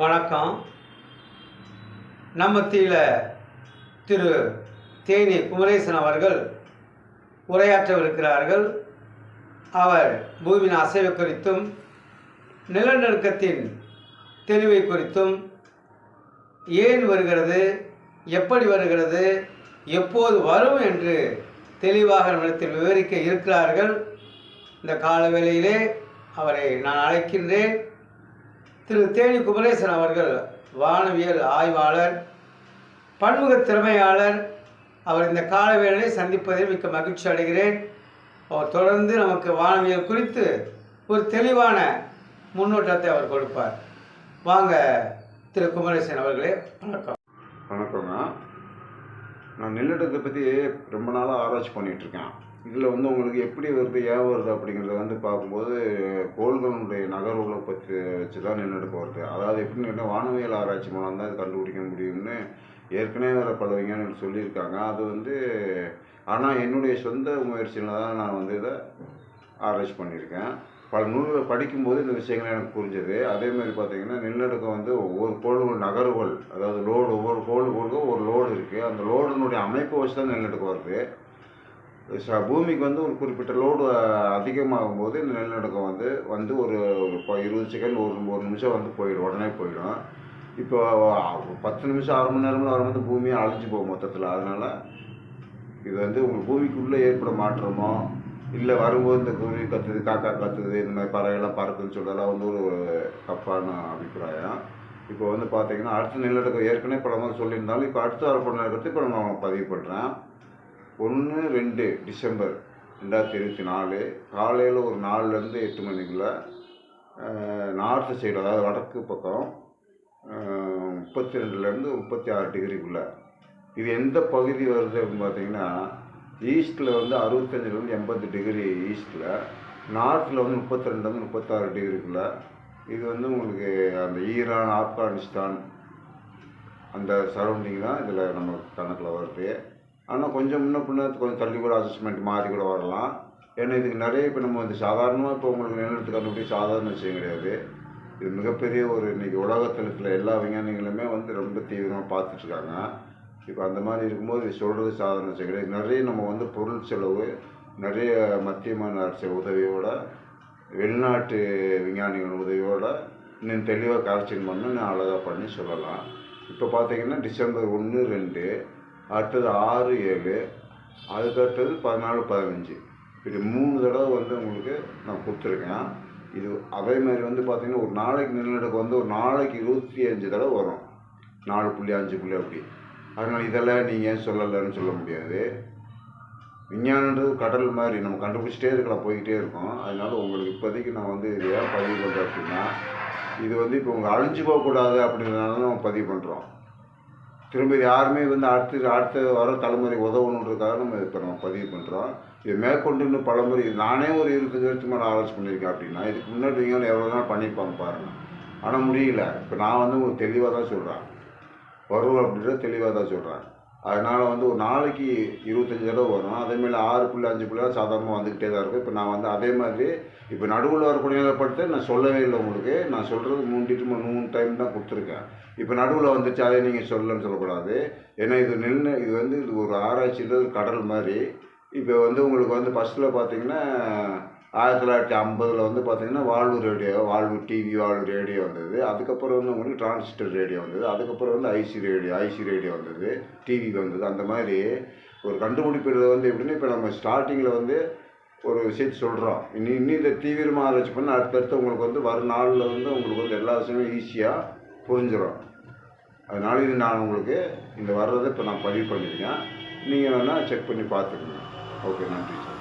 வணக்கம். நம்ம மத்தியில் திரு தேனி குமரேசன் அவர்கள் உரையாற்றவிருக்கிறார்கள். அவர் பூமியின் அசைவு குறித்தும் நிலநடுக்கத்தின் தெளிவை குறித்தும் ஏன் வருகிறது, எப்படி வருகிறது, எப்போது வரும் என்று தெளிவாக நம்மிடத்தில் விவரிக்க இருக்கிறார்கள். இந்த காலவேளையிலே அவரை நான் அழைக்கின்றேன். திரு தேனி குமரேசன் அவர்கள் வானவியல் ஆய்வாளர், பன்முக திறமையாளர். அவர் இந்த காலவேளையை சந்திப்பதில் மிக்க மகிழ்ச்சி அடைகிறேன். அவர் தொடர்ந்து நமக்கு வானவியல் குறித்து ஒரு தெளிவான முன்னோட்டத்தை அவர் கொடுப்பார். வாங்க திரு குமரேசன் அவர்களே. வணக்கம். வணக்கங்க. நான் நிலநடுக்கத்தை பற்றி ரொம்ப நாளாக ஆராய்ச்சி பண்ணிகிட்ருக்கேன். இதில் உங்களுக்கு எப்படி வருது, ஏன் வருது அப்படிங்கிறத பார்க்கும்போது கோள்களுடைய நகர்வுகளை பற்றி வச்சு தான் நிலநடுக்கம் வருது. அதாவது எப்படின்னு கேட்டால் வானவியல் ஆராய்ச்சி மூலம் தான் இது கண்டுபிடிக்க முடியும்னு ஏற்கனவே வர பல விஞ்ஞானிகள் சொல்லியிருக்காங்க. அது ஆனால் என்னுடைய சொந்த முயற்சியில் தான் நான் இதை ஆராய்ச்சி பண்ணியிருக்கேன். பல நூல்களை படிக்கும்போது இந்த விஷயங்கள் எனக்கு புரிஞ்சது. அதேமாதிரி பார்த்திங்கன்னா நிலநடுக்கம் ஒவ்வொரு கோள்கள் நகர்வுகள், அதாவது லோடு, ஒவ்வொரு கோளுக்கும் ஒரு லோடு இருக்குது. அந்த லோடுனுடைய அமைப்பை வச்சு தான் நிலநடுக்கம் வருது. பூமிக்கு ஒரு குறிப்பிட்ட லோடு அதிகமாகும் போது இந்த நிலநடுக்கம் ஒரு 20 செகண்ட், ஒரு நிமிஷம் போயிடும், உடனே போயிடும். இப்போ 10 நிமிஷம், அரை மணி நேரம்னு வரும்போது பூமியை அழிஞ்சு போகும் மொத்தத்தில். அதனால் இது உங்களுக்கு பூமிக்குள்ளே ஏற்பட மாற்றமோ இல்லை வரும்போது இந்த குருவி கத்துது, காக்கா கத்துது, இந்த மாதிரி பறவைலாம் பறக்குதுன்னு சொல்கிறதெல்லாம் ஒரு தப்பான அபிப்பிராயம். இப்போ பார்த்தீங்கன்னா அடுத்த நிலநடுக்கம் ஏற்கனவே பல மாதிரி சொல்லியிருந்தாலும் இப்போ அடுத்த வரப்போன நிலநடுக்கத்தை இப்போ நான் பதிவு பண்ணுறேன். 1-2 டிசம்பர் 2024 காலையில் ஒரு 4லேருந்து 8 மணிக்குள்ளே நார்த்து சைடு, அதாவது வடக்கு பக்கம் 32லேருந்து 36 டிகிரிக்குள்ளே. இது எந்த பகுதி வருது அப்படின்னு பார்த்தீங்கன்னா ஈஸ்ட்டில் 65லேருந்து 80 டிகிரி ஈஸ்ட்டில், நார்த்தில் 32லேருந்து 36 டிகிரிக்குள்ளே. இது உங்களுக்கு அந்த ஈரான், ஆப்கானிஸ்தான் அந்த சரௌண்டிங் தான் இதில் நம்ம கணக்கில் வருது. ஆனால் கொஞ்சம் முன்ன பின்ன கொஞ்சம் தள்ளி கூட அட்ஜஸ்ட்மெண்ட் மாறி கூட வரலாம். ஏன்னா இதுக்கு நிறைய இப்போ நம்ம சாதாரணமாக இப்போ உங்களுக்கு நிலநடுக்கத்தை கண்டுபிடிச்சி சாதாரண விஷயம் கிடையாது. இது மிகப்பெரிய இன்றைக்கி உலகத்தில் இருக்கிற எல்லா விஞ்ஞானிகளுமே ரொம்ப தீவிரமாக பார்த்துட்ருக்காங்க. இப்போ அந்த மாதிரி இருக்கும்போது இது சொல்கிறது சாதாரண விஷயம் கிடையாது. நிறைய நம்ம பொருள் செலவு, நிறைய மத்தியமான அரசு உதவியோட, வெளிநாட்டு விஞ்ஞானிகள் உதவியோடு இன்னும் தெளிவாக கரெக்ஷன் பண்ணி நான் அழகாக பண்ணி சொல்லலாம். இப்போ பார்த்தீங்கன்னா டிசம்பர் 1-2, அடுத்தது 6-7, அதுக்கடுத்தது 14-15, இப்படி 3 தடவை உங்களுக்கு நான் கொடுத்துருக்கேன். இது அதே மாதிரி பார்த்திங்கன்னா ஒரு நாளைக்கு நிலநடுக்கம் ஒரு நாளைக்கு 25 தடவை வரும், 4.5 அப்படி. அதனால் இதெல்லாம் நீங்கள் ஏன் சொல்லலைன்னு சொல்ல முடியாது. விஞ்ஞானன்றது கடல் மாதிரி, நம்ம கண்டுபிடிச்சிட்டே இருக்கலாம், போய்கிட்டே இருக்கோம். அதனால் உங்களுக்கு இப்போதைக்கு நான் இது ஏன் பதிவு பண்ணுறேன் அப்படின்னா, இது இப்போ உங்களுக்கு அழிஞ்சு போகக்கூடாது அப்படின்றதுனால நம்ம பதிவு பண்ணுறோம். திரும்ப இது யாருமே அடுத்த வர தலைமுறைக்கு உதவணுன்றதுக்காக நம்ம இப்போ நம்ம பதிவு பண்ணுறோம். இது மேற்கொண்டு இன்னும் பலமுறை நானே ஒரு 25 வருஷத்துக்கு மேலே ஆராய்ச்சி பண்ணியிருக்கேன் அப்படின்னா இதுக்கு முன்னாடி விஞ்ஞானம் எவ்வளோ நாள் பண்ணியிருப்பாங்க பாருங்கள். ஆனால் முடியல. இப்போ நான் உங்களுக்கு தெளிவாக தான் சொல்கிறேன், வரும் அப்படின்றத தெளிவாக தான் சொல்கிறேன். அதனால் ஒரு நாளைக்கு 25 தடவை வரும். அதேமாதிரி 6.5 சாதாரணமாக வந்துக்கிட்டே தான் இருக்கும். இப்போ நான் அதே மாதிரி இப்போ நடுவில் வரக்கூடிய நிலப்படத்தை நான் சொல்லவே இல்லை உங்களுக்கு. நான் சொல்கிறது 3 டைம் தான் கொடுத்துருக்கேன். இப்போ நடுவில் வந்துச்சு, அதை நீங்கள் சொல்லலன்னு சொல்லக்கூடாது. ஏன்னா இது ஒரு ஆராய்ச்சியில் ஒரு கடல் மாதிரி. இப்போ உங்களுக்கு ஃபஸ்ட்டில் பார்த்தீங்கன்னா 1950 பார்த்தீங்கன்னா valve radio, valve TV, valve radio வந்தது. அதுக்கப்புறம் உங்களுக்கு டிரான்சிஸ்டர் ரேடியோ வந்தது. அதுக்கப்புறம் ஐசி ரேடியோ வந்தது, டிவி வந்தது. அந்த மாதிரி ஒரு கண்டுபிடிப்பு எப்படின்னா இப்போ நம்ம ஸ்டார்டிங்கில் ஒரு விஷயத்தை சொல்கிறோம். இன்னும் இதை தீவிரமாக ஆராய்ச்சி பண்ண அடுத்தடுத்து உங்களுக்கு வரும் நாளில் உங்களுக்கு எல்லா விஷயமும் ஈஸியாக புரிஞ்சிடும். அதனால இது நான் உங்களுக்கு இந்த வர்றதை இப்போ நான் பதிவு பண்ணியிருக்கேன். நீங்கள் வேணால் செக் பண்ணி பார்த்துக்கணும். ஓகே, நன்றி சார்.